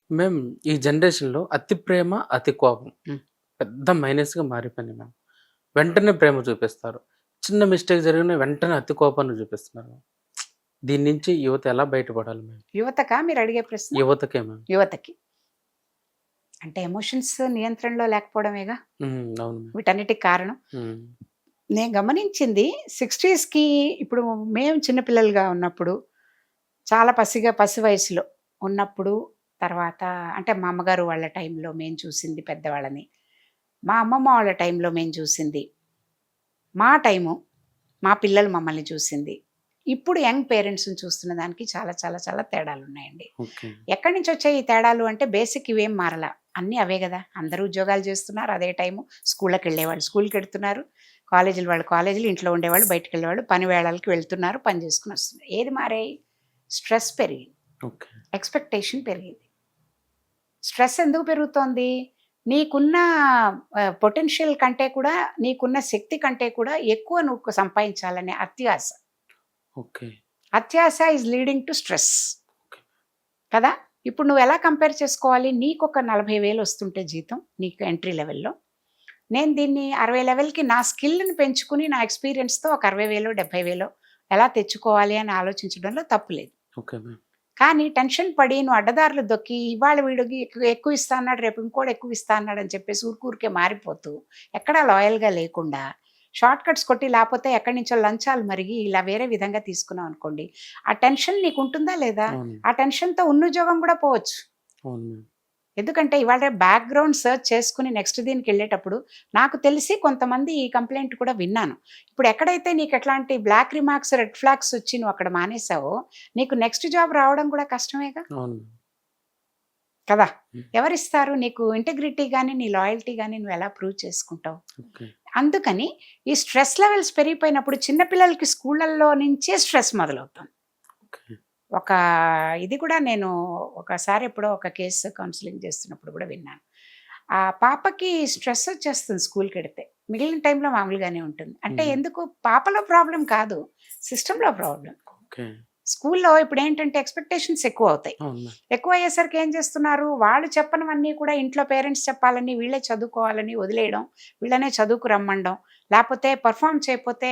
మేము ఈ జనరేషన్‌లో అతి ప్రేమ, అతి కోపం హ్మ్. పెద్ద మైనస్‌గా మారిపోయింది మ్యామ్. వెంటనే ప్రేమ చూపిస్తారు. చిన్న మిస్టేక్ జరిగిన వెంటనే అతి కోపాన్ని చూపిస్తున్నారు. దీని నుంచి యువత ఎలా బయటపడాలి మ్యామ్? యువతకా మీరడిగే ప్రశ్న? యువతకే మ్యామ్. యువతకి. అంటే ఎమోషన్స్ నియంత్రణలో లేకపోవడమేగా అవును మ్యామ్. వీటన్నిటికి కారణం. హ్మ్. నేను గమనించింది 60స్‌కి ఇప్పుడు మేము చిన్న పిల్లలుగా ఉన్నప్పుడు, చాలా పసి వయసులో ఉన్నప్పుడు, తర్వాత అంటే మా అమ్మగారు వాళ్ళ టైంలో మేము చూసింది పెద్దవాళ్ళని. మా అమ్మమ్మ వాళ్ళ టైంలో మేము చూసింది. మా టైము, మా పిల్లలు మమ్మల్ని చూసింది. ఇప్పుడు యంగ్ పేరెంట్స్‌ని చూస్తున్న దానికి చాలా చాలా చాలా తేడాలున్నాయండి. ఓకే. ఎక్కడి నుంచొచ్చాయి ఈ తేడాలు అంటే బేసిక్ ఇవేం మారలా. అన్నీ అవే గదా! అందరూ ఉద్యోగాలు చేస్తున్నారు. అదే టైము స్కూళ్ళకెళ్ళేవాళ్ళు స్కూలుకెడుతున్నారు. కాలేజీల వాళ్ళు కాలేజీలు, ఇంట్లో ఉండేవాళ్ళు బయటికెళ్ళేవాళ్ళు. పని వేళలకి వెళ్తున్నారు. పని చేసుకొని వస్తున్నారు. ఏది మారాయి? స్ట్రెస్ పెరిగింది. ఓకే. ఎక్స్‌పెక్టేషన్ పెరిగింది. స్ట్రెస్ ఎందుకు పెరుగుతోంది? నీకున్న పొటెన్షియల్ కంటే కూడా, నీకున్న శక్తి కంటే కూడా ఎక్కువ నువ్వు సంపాదించాలనే అత్యాస. ఓకే. అత్యాస is leading to stress. Okay. కదా! ఇప్పుడు నువ్వెలా కంపేర్ చేసుకోవాలి? నీకొక 40,000 వస్తుంటే జీతం నీకు ఎంట్రీ లెవెల్‌లో. నేను దీన్ని 60 లెవెల్‌కి నా స్కిల్‌ని పెంచుకుని, నా ఎక్స్‌పీరియన్స్‌తో ఒక 60,000, 70,000 ఎలా తెచ్చుకోవాలి అని ఆలోచించడంలో తప్పు లేదు. Okay ma'am. కానీ టెన్షన్ పడి నువ్వు అడ్డదారులు దొక్కి, ఇవాళ వీడికి ఎక్కువ ఇస్తా అన్నాడు, రేపు ఇంకోడు ఎక్కువ ఇస్తా అన్నాడని చెప్పేసి ఊరికే మారిపోతూ, ఎక్కడా లాయల్‌గా లేకుండా, షార్ట్ కట్స్ కొట్టి లేపోతే ఎక్కడి నుంచో లంచాలు మరిగి ఇలా వేరే విధంగా తీసుకున్నావు అనుకోండి, ఆ టెన్షన్ నీకుంటుందా లేదా? అవును. ఆ టెన్షన్‌తో ఉన్న ఉద్యోగం కూడా పోవచ్చు. అవును మ్యామ్. ఎందుకంటే ఇవాళ బ్యాక్‌గ్రౌండ్ సెర్చ్ చేసుకొని నెక్స్ట్ దీనికెళ్ళేటప్పుడు నాకు తెలిసి కొంతమంది ఈ కంప్లెయింట్ కూడా విన్నాను. ఇప్పుడు ఎక్కడైతే నీకు ఎట్లాంటి బ్లాక్ రిమార్క్స్, రెడ్ ఫ్లాగ్స్ వచ్చి నువ్వు అక్కడ మానేసావో, నీకు నెక్స్ట్ జాబ్ రావడం కూడా కష్టమేగా! అవును మ్యామ్. కదా! హ్మ్. ఎవరిస్తారు? నీకు ఇంటెగ్రిటీ గాని, నీ లాయల్టీ గాని నువ్వెలా ప్రూవ్ చేసుకుంటావు? ఓకే. అందుకని ఈ స్ట్రెస్ లెవెల్స్ పెరిగిపోయినప్పుడు చిన్న పిల్లలకి స్కూళ్ళల్లో నుంచే స్ట్రెస్ మొదలవుతుంది. ఓకే. ఒక ఇది కూడా నేను ఒకసారి ఎప్పుడో ఒక కేస్ కౌన్సెలింగ్ చేస్తున్నప్పుడు కూడా విన్నాను. ఆ పాపకి స్ట్రెస్ వచ్చేస్తుంది స్కూల్‌కెడితే. మిగిలిన టైంలో మామూలుగానే ఉంటుంది. అంటే హుహు. ఎందుకు పాపలో ప్రాబ్లమ్ కాదు. సిస్టమ్‌లో ప్రాబ్లమ్. ఓకే. స్కూల్లో ఇప్పుడేంటంటే ఎక్స్‌పెక్టేషన్స్ ఎక్కువవుతాయి. అవును మ్యామ్. ఎక్కువయ్యేసరికి ఏం చేస్తున్నారు, వాళ్ళు చెప్పనివన్నీ కూడా ఇంట్లో పేరెంట్స్ చెప్పాలని, వీళ్ళే చదువుకోవాలని వదిలేయడం, వీళ్ళనే చదువుకు రమ్మనడం, లేపోతే పెర్ఫార్మ్ చేయకపోతే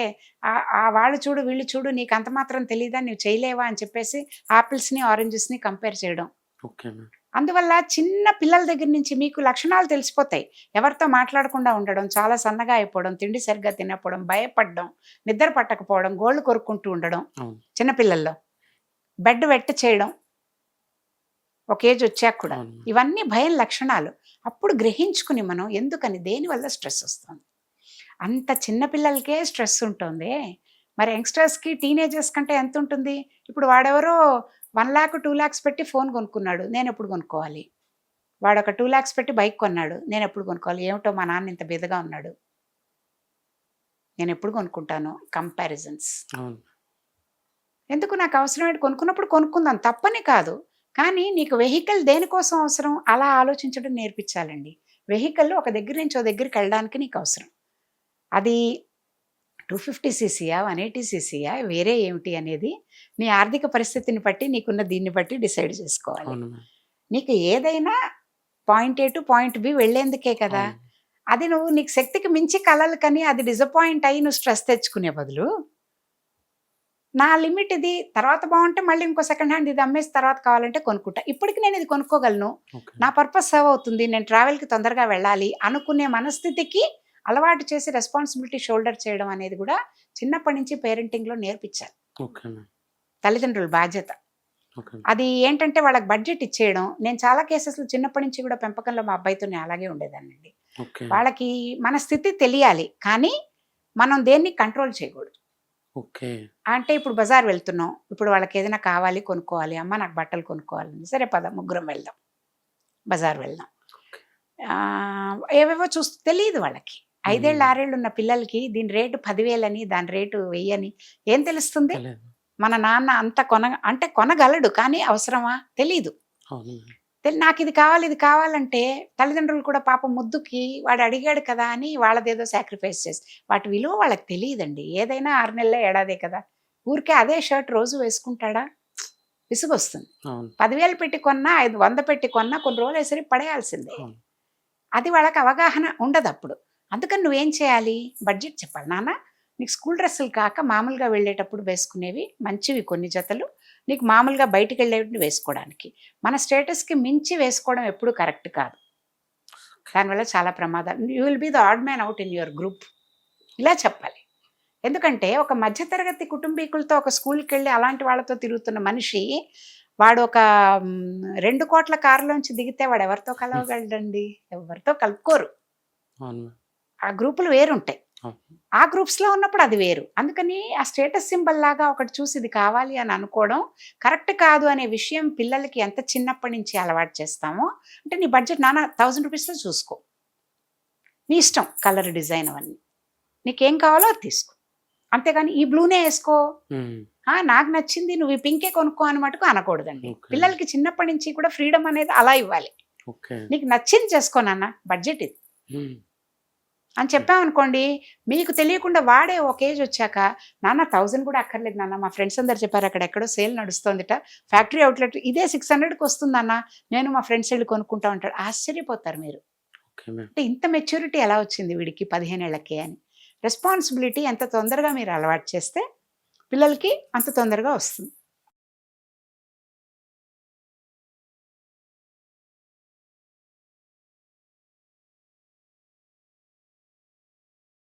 వాళ్ళు చూడు, వీళ్ళు చూడు నీకంత మాత్రం తెలీదా, నువ్వు చేయలేవా అని చెప్పేసి ఆపిల్స్‌ని, ఆరెంజెస్‌ని కంపేర్ చేయడం. Okay ma'am. అందువల్ల చిన్న పిల్లల దగ్గర నుంచి మీకు లక్షణాలు తెలిసిపోతాయి. ఎవరితో మాట్లాడకుండా ఉండడం, చాలా సన్నగా అయిపోవడం, తిండి సరిగ్గా తినకపోవడం, భయపడడం, నిద్ర పట్టకపోవడం, గోళ్ళు కొరుక్కుంటూ ఉండడం అవును. చిన్న పిల్లల్లో. బెడ్ వెట్ చేయడం. ఒక ఏజొచ్చాక కూడా. అవును మ్యామ్. ఇవన్నీ భయం లక్షణాలు. అప్పుడు గ్రహించుకుని మనం ఎందుకని, దేనివల్ల స్ట్రెసొస్తోంది. అంత చిన్న పిల్లలకే స్ట్రెస్ ఉంటోందే, మరి యంగ్‌స్టర్స్‌కి, టీనేజర్స్ కంటే ఎంతుంటుంది? ఇప్పుడు వాడెవరో 1,00,000, 2,00,000 పెట్టి ఫోన్ కొనుక్కున్నాడు. నేనెప్పుడు కొనుక్కోవాలి? వాడొక 2,00,000 పెట్టి బైక్ కొన్నాడు. నేనెప్పుడు కొనుక్కోవాలి? ఏమిటో మా నాన్న ఇంత బిదగా ఉన్నాడు. నేనెప్పుడు కొనుక్కుంటాను? కంపారిజన్స్. అవును. ఎందుకు నాకు అవసరమైనది కొనుక్కున్నప్పుడు కొనుక్కుందాం తప్పని కాదు. కానీ నీకు వెహికల్ దేనికోసం అవసరం? అలా ఆలోచించడం నేర్పించాలండి. వెహికల్ ఒక దగ్గర నుంచి ఓ దగ్గరికెళ్ళడానికి నీకు అవసరం. అది 250 సీసీయా? 180 సీసీయా? వేరే ఏమిటి అనేది నీ ఆర్థిక పరిస్థితిని బట్టి, నీకున్న దీన్ని బట్టి డిసైడ్ చేసుకోవాలి. అవును మ్యామ్. నీకు ఏదైనా point A to point B వెళ్ళేందుకే కదా! అవును. అది నువ్వు నీకు శక్తికి మించి కలలు కని అది డిసప్పాయింట్ అయ్యి నువ్వు స్ట్రెస్ తెచ్చుకునే బదులు నా లిమిట్ ఇది. తర్వాత బావుంటే మళ్ళీ ఇంకో సెకండ్ హ్యాండ్ ఇది అమ్మేసి తర్వాత కావాలంటే కొనుక్కుంటా. ఇప్పటికి నేను ఇది కొనుక్కోగలను. ఓకే. నా పర్పస్ సర్వ్ అవుతుంది. నేను ట్రావెల్‌కి తొందరగా వెళ్ళాలి అనుకునే మనస్థితికి అలవాటు చేసి రెస్పాన్సిబిలిటీ షోల్డర్ చేయడం అనేది గూడా చిన్నప్పటి నుంచి పేరెంటింగ్‌లో నేర్పించాలి. Okay ma'am. తల్లిదండ్రుల బాధ్యత. ఓకే. అది ఏంటంటే వాళ్ళకి బడ్జెట్ ఇచ్చేయడం. నేను చాలా కేసెస్‌లో చిన్నప్పటి నుంచి గూడా పెంపకంలో మా అబ్బాయితో నేను అలాగే ఉండేదాన్నండి. ఓకే. వాళ్ళకి మన స్థితి తెలియాలి. కానీ మనం దేన్ని కంట్రోల్ చేయకూడదు. ఓకే. అంటే ఇప్పుడు బజార్ వెళ్తున్నాం. ఇప్పుడు వాళ్ళకేదైనా కావాలి, కొనుక్కోవాలి. అమ్మ నాకు బట్టలు కొనుక్కోవాలని. సరే పద ముగ్గురం వెళ్దాం. బజార్ వెళ్దాం. ఓకే. ఏవేవో తెలీదు వాళ్ళకి. 5 ఏళ్ళు, హ్మ్. 6 ఏళ్ళు ఉన్న పిల్లలకి దీని రేటు 10,000 అని, దాని రేటు 1000 అని ఏం తెలుస్తుంది? తెలియదు. మన నాన్న అంత అంటే కొనగలడు. కానీ అవసరమా? తెలీదు. అవును మ్యామ్. నాకిది కావాలి, ఇది కావాలంటే తల్లిదండ్రులు కూడా పాపం ముద్దుకి వాడు అడిగాడు కదా అని వాళ్ళదేదో సాక్రిఫైస్ చేసి వాటి విలువ వాళ్ళకి తెలీదండి. ఏదైనా 6 నెలలే, ఏడాదే కదా! ఊరికే అదే షర్ట్ రోజు వేసుకుంటాడా? విసుగొస్తుంది. అవును. 10,000 పెట్టి కొన్నా, 100 పెట్టి కొన్నా కొన్ని రోజులేసరికి పడేయాల్సిందే. అవును. అది వాళ్ళకి అవగాహన ఉండదప్పుడు. అందుకని నువ్వేం చేయాలి? బడ్జెట్ చెప్పాలి. నాన్న నీకు స్కూల్ డ్రెస్సులు కాక మామూలుగా వెళ్ళేటప్పుడు వేసుకునేవి మంచివి కొన్ని జతలు. నీకు మామూలుగా బయటికెళ్ళేవి వేసుకోవడానికి. మన స్టేటస్‌కి మించి వేసుకోవడం ఎప్పుడూ కరెక్ట్ కాదు. దానివల్ల చాలా ప్రమాదాలు. You will be the odd man out in your group. ఇలా చెప్పాలి. ఎందుకంటే ఒక మధ్య తరగతి కుటుంబీకులతో ఒక స్కూల్‌కెళ్ళి అలాంటి వాళ్ళతో తిరుగుతున్న మనిషి, వాడు ఒక 2,00,00,000 కారులోంచి దిగితే వాడెవరితో కలవగలడండి? ఎవరితో కలుపుకోరు. అవును మ్యామ్. ఆ గ్రూపులు వేరుంటాయి. అవును. ఆ గ్రూప్స్‌లో ఉన్నప్పుడు అది వేరు. అందుకని ఆ స్టేటస్ సింబల్ లాగా ఒకటి చూసి ఇది కావాలి అని అనుకోవడం కరెక్ట్ కాదు అనే విషయం పిల్లలకి ఎంత చిన్నప్పటి నుంచి అలవాటు చేస్తామో, అంటే నీ బడ్జెట్ నాన్న ₹1000 చూసుకో. నీ ఇష్టం కలర్, డిజైన్ అవన్నీ. నీకేం కావాలో అది తీసుకో. అంతేగాని ఈ బ్లూనే యేసుకో. హ్మ్. నాకు నచ్చింది నువ్వు ఈ పింకే కొనుక్కో అని మటుకు అనకూడదండి. ఓకే. పిల్లలకి చిన్నప్పటి నుంచి కూడా ఫ్రీడమ్ అనేది అలా ఇవ్వాలి. ఓకే. నీకు నచ్చింది చేసుకో నాన్న, బడ్జెట్ ఇది హ్మ్. అని చెప్పామనుకోండి, మీకు తెలియకుండా వాడే ఒక ఏజ్ వచ్చాక, నాన్న 1000 కూడా అక్కర్లేదు నాన్న, మా ఫ్రెండ్స్ అందరూ చెప్పారు అక్కడ ఎక్కడో సేల్ నడుస్తోందిట. ఫ్యాక్టరీ అవుట్‌లెట్ ఇదే 600కి వస్తుందన్న. నేను మా ఫ్రెండ్స్ ఎళ్లి కొనుక్కుంటాం అంటాడు. ఆశ్చర్యపోతారు మీరు. Okay ma'am. అంటే ఇంత మెచ్యూరిటీ ఎలా వచ్చింది వీడికి 15 ఏళ్లకే అని. రెస్పాన్సిబిలిటీ ఎంత తొందరగా మీరు అలవాటు చేస్తే పిల్లలకి అంత తొందరగా వస్తుంది.